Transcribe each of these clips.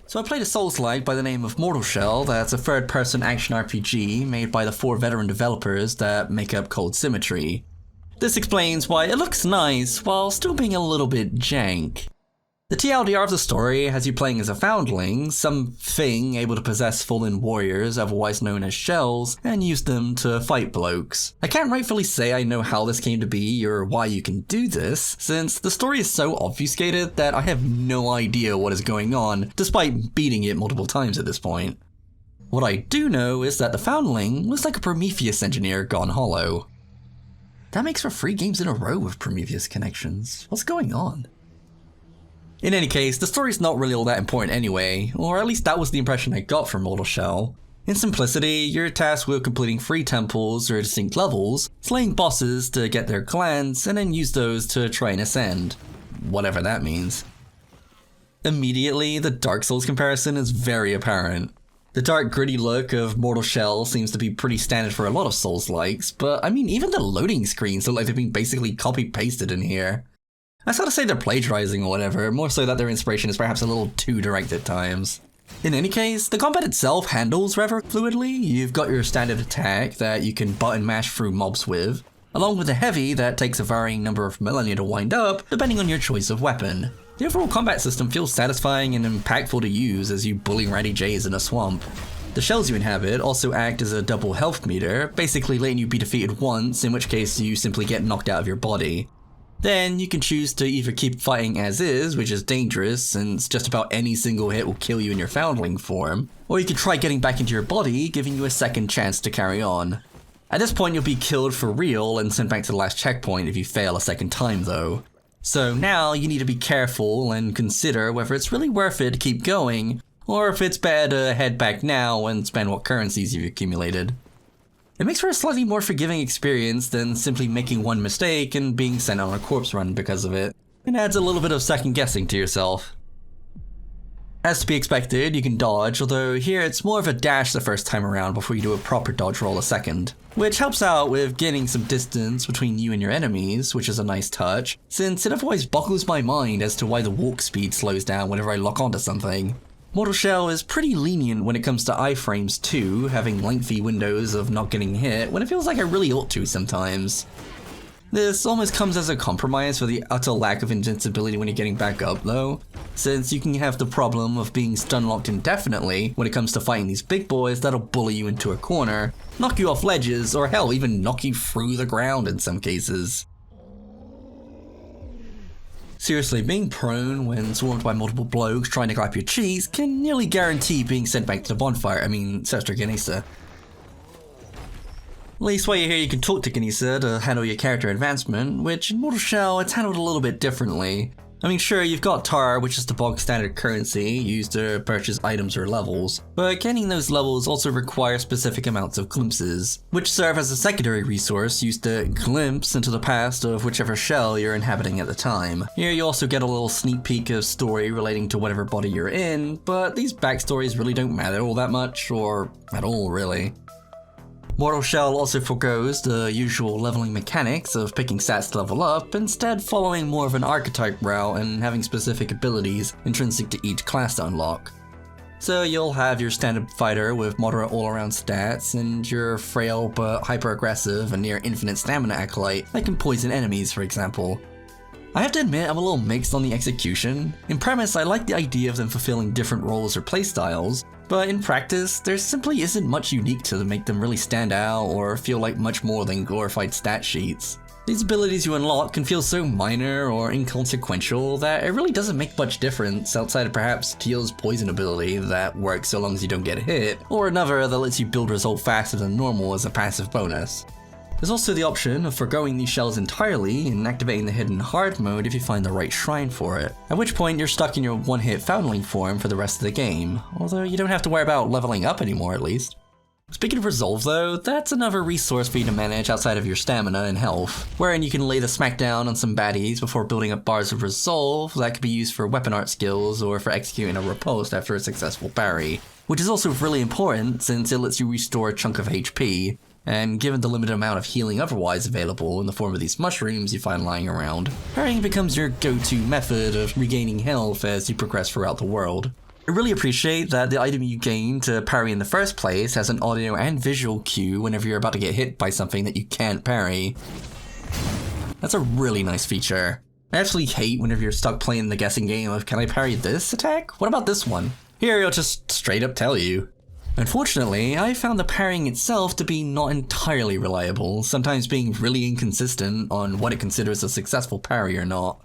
So I played a Souls-like by the name of Mortal Shell that's a third-person action RPG made by the 4 veteran developers that make up Symmetry. This explains why it looks nice while still being a little bit jank. The TLDR of the story has you playing as a foundling, some thing able to possess fallen warriors, otherwise known as shells, and use them to fight blokes. I can't rightfully say I know how this came to be or why you can do this, since the story is so obfuscated that I have no idea what is going on, despite beating it multiple times at this point. What I do know is that the foundling looks like a Prometheus engineer gone hollow. That makes for 3 games in a row with Prometheus connections. What's going on? In any case, the story's not really all that important anyway, or at least that was the impression I got from Mortal Shell. In simplicity, you're tasked with completing 3 temples or distinct levels, slaying bosses to get their clans, and then use those to try and ascend. Whatever that means. Immediately, the Dark Souls comparison is very apparent. The dark, gritty look of Mortal Shell seems to be pretty standard for a lot of Souls-likes, but I mean, even the loading screens look like they've been basically copy-pasted in here. That's not to say they're plagiarizing or whatever, more so that their inspiration is perhaps a little too direct at times. In any case, the combat itself handles rather fluidly. You've got your standard attack that you can button mash through mobs with, along with a heavy that takes a varying number of millennia to wind up, depending on your choice of weapon. The overall combat system feels satisfying and impactful to use as you bully Ratty Jays in a swamp. The shells you inhabit also act as a double health meter, basically letting you be defeated once, in which case you simply get knocked out of your body. Then you can choose to either keep fighting as is, which is dangerous since just about any single hit will kill you in your foundling form, or you can try getting back into your body, giving you a second chance to carry on. At this point you'll be killed for real and sent back to the last checkpoint if you fail a second time though. So now you need to be careful and consider whether it's really worth it to keep going, or if it's better to head back now and spend what currencies you've accumulated. It makes for a slightly more forgiving experience than simply making one mistake and being sent on a corpse run because of it. It adds a little bit of second guessing to yourself. As to be expected, you can dodge, although here it's more of a dash the first time around before you do a proper dodge roll a second, which helps out with gaining some distance between you and your enemies, which is a nice touch, since it otherwise boggles my mind as to why the walk speed slows down whenever I lock onto something. Mortal Shell is pretty lenient when it comes to iframes too, having lengthy windows of not getting hit when it feels like I really ought to sometimes. This almost comes as a compromise for the utter lack of invincibility when you're getting back up though, since you can have the problem of being stun locked indefinitely when it comes to fighting these big boys that'll bully you into a corner, knock you off ledges, or hell, even knock you through the ground in some cases. Seriously, being prone when swarmed by multiple blokes trying to grab your cheeks can nearly guarantee being sent back to the bonfire, Sestra Ganesa. At least while you're here you can talk to Ganesa to handle your character advancement, which in Mortal Shell it's handled a little bit differently. Sure, you've got tar, which is the bog standard currency used to purchase items or levels, but gaining those levels also requires specific amounts of glimpses, which serve as a secondary resource used to glimpse into the past of whichever shell you're inhabiting at the time. Here you also get a little sneak peek of story relating to whatever body you're in, but these backstories really don't matter all that much, or at all really. Mortal Shell also forgoes the usual leveling mechanics of picking stats to level up, instead following more of an archetype route and having specific abilities intrinsic to each class to unlock. So you'll have your standard fighter with moderate all-around stats, and your frail but hyper-aggressive and near infinite stamina acolyte that can poison enemies, for example. I have to admit I'm a little mixed on the execution. In premise, I like the idea of them fulfilling different roles or playstyles, but in practice, there simply isn't much unique to them make them really stand out or feel like much more than glorified stat sheets. These abilities you unlock can feel so minor or inconsequential that it really doesn't make much difference outside of perhaps Teal's poison ability that works so long as you don't get hit, or another that lets you build result faster than normal as a passive bonus. There's also the option of forgoing these shells entirely and activating the hidden hard mode if you find the right shrine for it, at which point you're stuck in your one-hit foundling form for the rest of the game, although you don't have to worry about leveling up anymore at least. Speaking of resolve though, that's another resource for you to manage outside of your stamina and health, wherein you can lay the smackdown on some baddies before building up bars of resolve that can be used for weapon art skills or for executing a riposte after a successful parry, which is also really important since it lets you restore a chunk of HP, and given the limited amount of healing otherwise available in the form of these mushrooms you find lying around, parrying becomes your go-to method of regaining health as you progress throughout the world. I really appreciate that the item you gain to parry in the first place has an audio and visual cue whenever you're about to get hit by something that you can't parry. That's a really nice feature. I actually hate whenever you're stuck playing the guessing game of, can I parry this attack? What about this one? Here, it'll just straight up tell you. Unfortunately, I found the parrying itself to be not entirely reliable, sometimes being really inconsistent on what it considers a successful parry or not.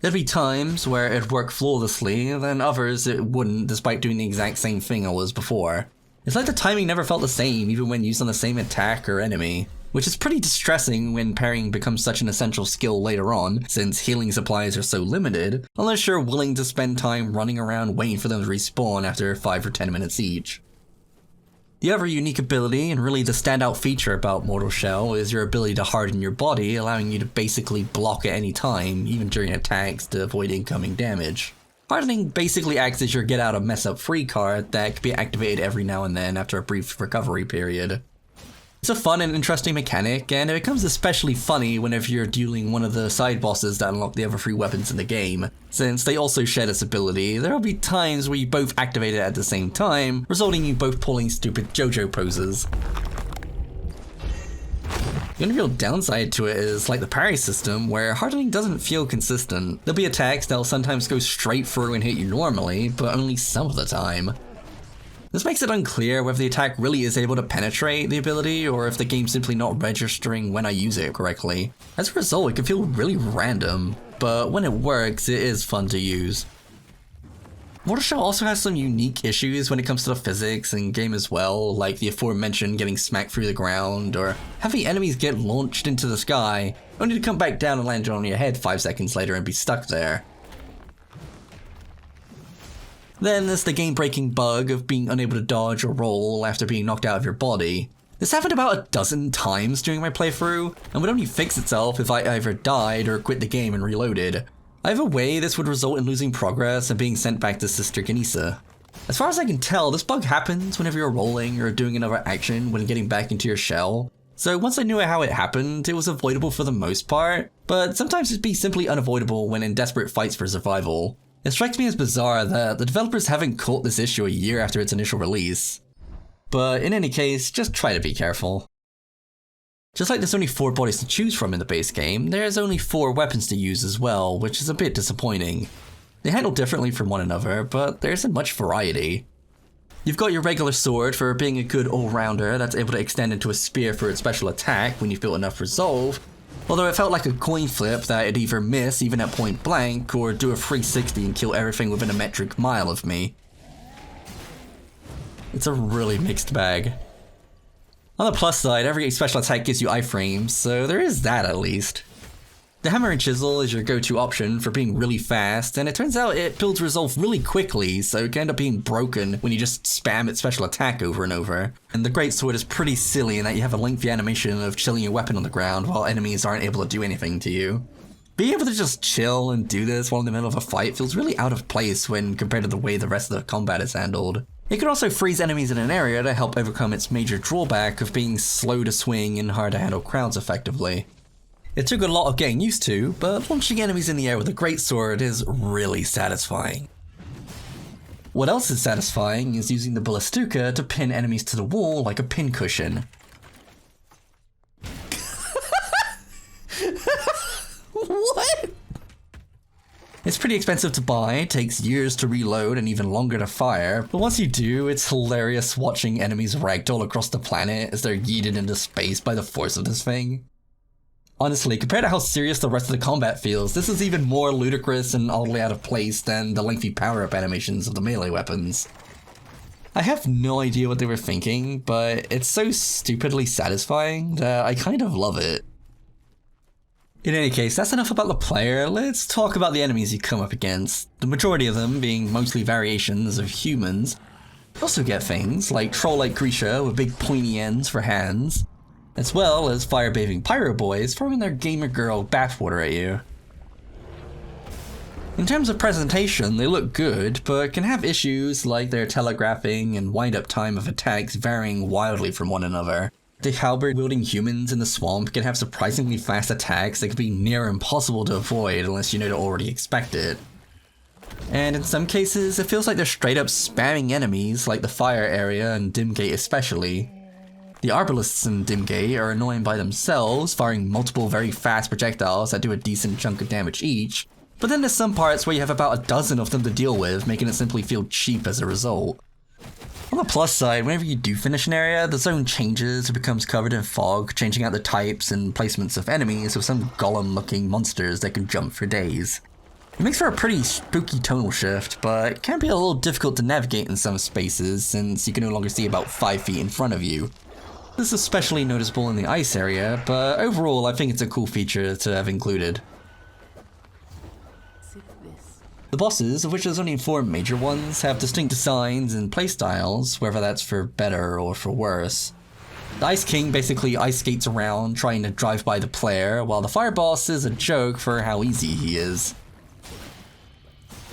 There'd be times where it'd work flawlessly, then others it wouldn't, despite doing the exact same thing I was before. It's like the timing never felt the same, even when used on the same attack or enemy, which is pretty distressing when parrying becomes such an essential skill later on, since healing supplies are so limited, unless you're willing to spend time running around waiting for them to respawn after 5 or 10 minutes each. The other unique ability, and really the standout feature about Mortal Shell, is your ability to harden your body, allowing you to basically block at any time, even during attacks, to avoid incoming damage. Hardening basically acts as your get out of mess up free card that can be activated every now and then after a brief recovery period. It's a fun and interesting mechanic, and it becomes especially funny whenever you're dueling one of the side bosses that unlock the other 3 weapons in the game. Since they also share this ability, there will be times where you both activate it at the same time, resulting in you both pulling stupid JoJo poses. The only real downside to it is like the parry system, where hardening doesn't feel consistent. There'll be attacks that'll sometimes go straight through and hit you normally, but only some of the time. This makes it unclear whether the attack really is able to penetrate the ability, or if the game's simply not registering when I use it correctly. As a result, it can feel really random, but when it works, it is fun to use. Mortal Shell also has some unique issues when it comes to the physics in game as well, like the aforementioned getting smacked through the ground, or having enemies get launched into the sky, only to come back down and land on your head 5 seconds later and be stuck there. Then there's the game-breaking bug of being unable to dodge or roll after being knocked out of your body. This happened about a dozen times during my playthrough, and would only fix itself if I either died or quit the game and reloaded. Either way, this would result in losing progress and being sent back to Sister Ganisa. As far as I can tell, this bug happens whenever you're rolling or doing another action when getting back into your shell. So once I knew how it happened, it was avoidable for the most part, but sometimes it'd be simply unavoidable when in desperate fights for survival. It strikes me as bizarre that the developers haven't caught this issue a year after its initial release. But in any case, just try to be careful. Just like there's only 4 bodies to choose from in the base game, there's only 4 weapons to use as well, which is a bit disappointing. They handle differently from one another, but there isn't much variety. You've got your regular sword for being a good all-rounder that's able to extend into a spear for its special attack when you've built enough resolve, although it felt like a coin flip that it'd either miss even at point blank or do a 360 and kill everything within a metric mile of me. It's a really mixed bag. On the plus side, every special attack gives you iframes, so there is that at least. The hammer and chisel is your go-to option for being really fast, and it turns out it builds resolve really quickly, so it can end up being broken when you just spam its special attack over and over. And the greatsword is pretty silly in that you have a lengthy animation of chilling your weapon on the ground while enemies aren't able to do anything to you. Being able to just chill and do this while in the middle of a fight feels really out of place when compared to the way the rest of the combat is handled. It can also freeze enemies in an area to help overcome its major drawback of being slow to swing and hard to handle crowds effectively. It took a lot of getting used to, but launching enemies in the air with a greatsword is really satisfying. What else is satisfying is using the Ballistuka to pin enemies to the wall like a pincushion. What? It's pretty expensive to buy, takes years to reload and even longer to fire, but once you do, it's hilarious watching enemies ragdoll across the planet as they're yeeted into space by the force of this thing. Honestly, compared to how serious the rest of the combat feels, this is even more ludicrous and oddly out of place than the lengthy power-up animations of the melee weapons. I have no idea what they were thinking, but it's so stupidly satisfying that I kind of love it. In any case, that's enough about the player. Let's talk about the enemies you come up against, the majority of them being mostly variations of humans. You also get things like troll-like Grisha with big pointy ends for hands, as well as fire-bathing pyro boys throwing their gamer girl bathwater at you. In terms of presentation, they look good, but can have issues like their telegraphing and wind-up time of attacks varying wildly from one another. The halberd-wielding humans in the swamp can have surprisingly fast attacks that can be near impossible to avoid unless you know to already expect it. And in some cases, it feels like they're straight up spamming enemies like the fire area and Dimgate especially. The arbalists in Dimgate are annoying by themselves, firing multiple very fast projectiles that do a decent chunk of damage each, but then there's some parts where you have about a dozen of them to deal with, making it simply feel cheap as a result. On the plus side, whenever you do finish an area, the zone changes or becomes covered in fog, changing out the types and placements of enemies with some golem-looking monsters that can jump for days. It makes for a pretty spooky tonal shift, but it can be a little difficult to navigate in some spaces since you can no longer see about 5 feet in front of you. This is especially noticeable in the ice area, but overall I think it's a cool feature to have included. The bosses, of which there's only 4 major ones, have distinct designs and playstyles, whether that's for better or for worse. The Ice King basically ice skates around trying to drive by the player, while the Fire Boss is a joke for how easy he is.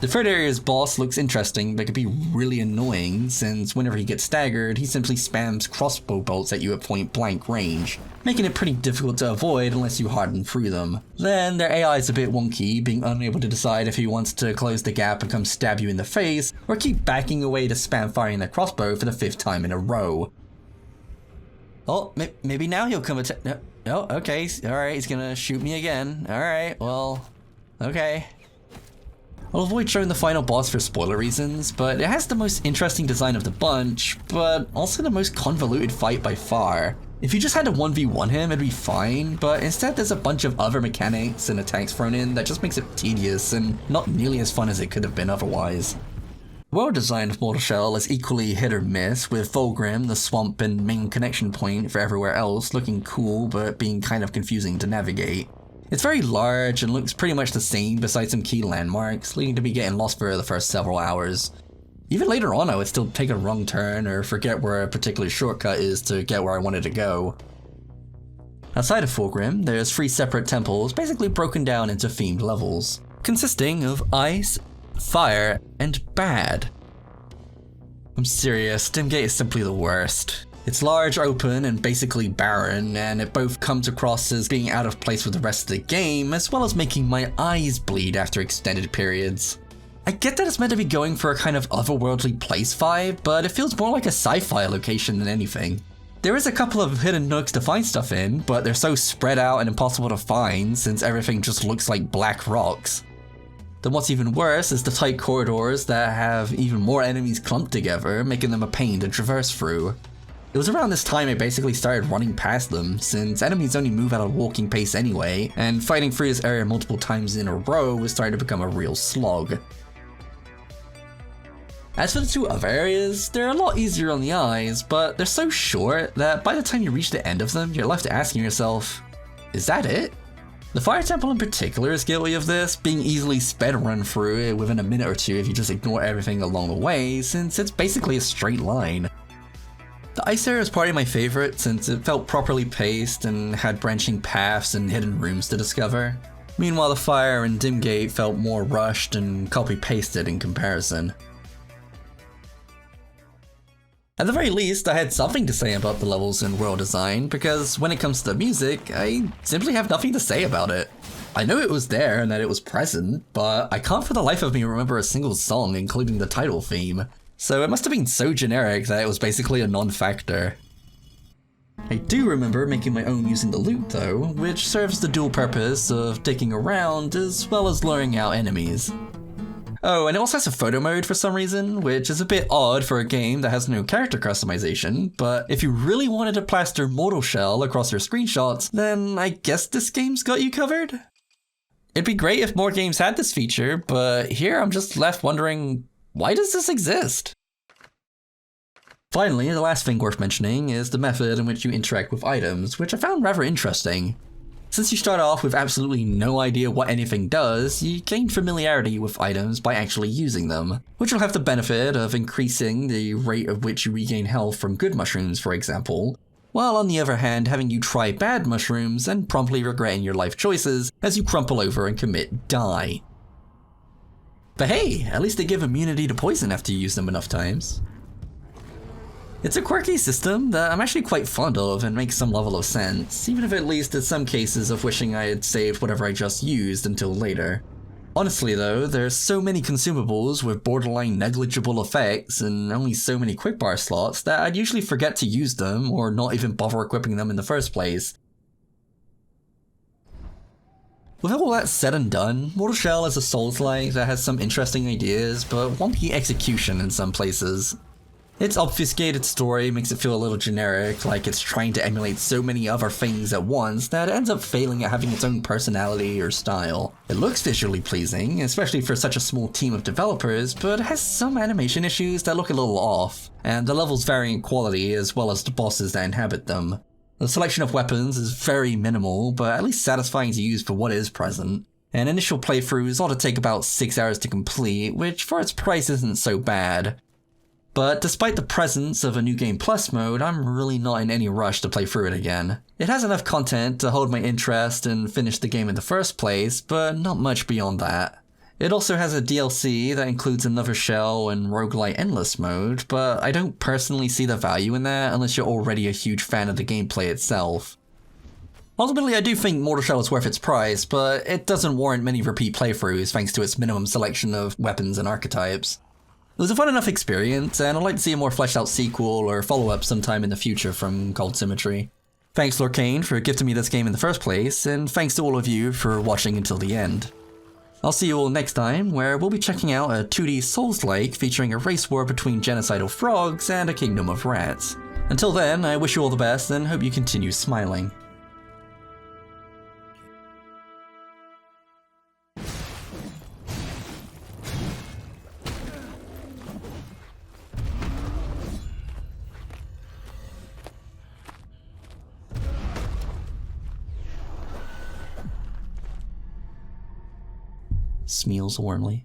The third area's boss looks interesting, but can be really annoying, since whenever he gets staggered, he simply spams crossbow bolts at you at point blank range, making it pretty difficult to avoid unless you harden through them. Then their AI is a bit wonky, being unable to decide if he wants to close the gap and come stab you in the face, or keep backing away to spam firing their crossbow for the 5th time in a row. Oh, maybe now he'll come attack. No, okay, alright, he's gonna shoot me again. Alright, well, okay. I'll avoid showing the final boss for spoiler reasons, but it has the most interesting design of the bunch, but also the most convoluted fight by far. If you just had to 1v1 him, it'd be fine, but instead there's a bunch of other mechanics and attacks thrown in that just makes it tedious and not nearly as fun as it could have been otherwise. The world design of Mortal Shell is equally hit or miss, with Fulgrim, the swamp and main connection point for everywhere else, looking cool but being kind of confusing to navigate. It's very large and looks pretty much the same besides some key landmarks, leading to me getting lost for the first several hours. Even later on I would still take a wrong turn or forget where a particular shortcut is to get where I wanted to go. Outside of Fulgrim, there's 3 separate temples basically broken down into themed levels, consisting of ice, fire, and bad. I'm serious, Dimgate is simply the worst. It's large, open, and basically barren, and it both comes across as being out of place with the rest of the game, as well as making my eyes bleed after extended periods. I get that it's meant to be going for a kind of otherworldly place vibe, but it feels more like a sci-fi location than anything. There is a couple of hidden nooks to find stuff in, but they're so spread out and impossible to find since everything just looks like black rocks. Then what's even worse is the tight corridors that have even more enemies clumped together, making them a pain to traverse through. It was around this time I basically started running past them, since enemies only move at a walking pace anyway, and fighting through this area multiple times in a row was starting to become a real slog. As for the 2 other areas, they're a lot easier on the eyes, but they're so short that by the time you reach the end of them, you're left asking yourself, is that it? The Fire Temple in particular is guilty of this, being easily sped run through it within a minute or 2 if you just ignore everything along the way, since it's basically a straight line. The ice area is probably my favorite since it felt properly paced and had branching paths and hidden rooms to discover. Meanwhile, the fire and Dimgate felt more rushed and copy-pasted in comparison. At the very least, I had something to say about the levels and world design, because when it comes to the music, I simply have nothing to say about it. I know it was there and that it was present, but I can't for the life of me remember a single song including the title theme. So it must have been so generic that it was basically a non-factor. I do remember making my own using the loot though, which serves the dual purpose of digging around as well as luring out enemies. Oh, and it also has a photo mode for some reason, which is a bit odd for a game that has no character customization, but if you really wanted to plaster Mortal Shell across your screenshots, then I guess this game's got you covered? It'd be great if more games had this feature, but here I'm just left wondering, why does this exist? Finally, the last thing worth mentioning is the method in which you interact with items, which I found rather interesting. Since you start off with absolutely no idea what anything does, you gain familiarity with items by actually using them, which will have the benefit of increasing the rate at which you regain health from good mushrooms, for example, while on the other hand having you try bad mushrooms and promptly regretting your life choices as you crumple over and commit die. But hey, at least they give immunity to poison after you use them enough times. It's a quirky system that I'm actually quite fond of and makes some level of sense, even if it leads to some cases of wishing I had saved whatever I just used until later. Honestly though, there's so many consumables with borderline negligible effects and only so many quickbar slots that I'd usually forget to use them or not even bother equipping them in the first place. With all that said and done, Mortal Shell is a Souls-like that has some interesting ideas, but wonky execution in some places. Its obfuscated story makes it feel a little generic, like it's trying to emulate so many other things at once that it ends up failing at having its own personality or style. It looks visually pleasing, especially for such a small team of developers, but it has some animation issues that look a little off, and the levels vary in quality as well as the bosses that inhabit them. The selection of weapons is very minimal, but at least satisfying to use for what is present. And initial playthroughs ought to take about 6 hours to complete, which for its price isn't so bad. But despite the presence of a New Game Plus mode, I'm really not in any rush to play through it again. It has enough content to hold my interest and finish the game in the first place, but not much beyond that. It also has a DLC that includes another shell and roguelite endless mode, but I don't personally see the value in that unless you're already a huge fan of the gameplay itself. Ultimately, I do think Mortal Shell is worth its price, but it doesn't warrant many repeat playthroughs thanks to its minimum selection of weapons and archetypes. It was a fun enough experience, and I'd like to see a more fleshed out sequel or follow-up sometime in the future from called Symmetry. Thanks Lorcaine for gifting me this game in the first place, and thanks to all of you for watching until the end. I'll see you all next time, where we'll be checking out a 2D Souls-like featuring a race war between genocidal frogs and a kingdom of rats. Until then, I wish you all the best and hope you continue smiling. Smeels warmly.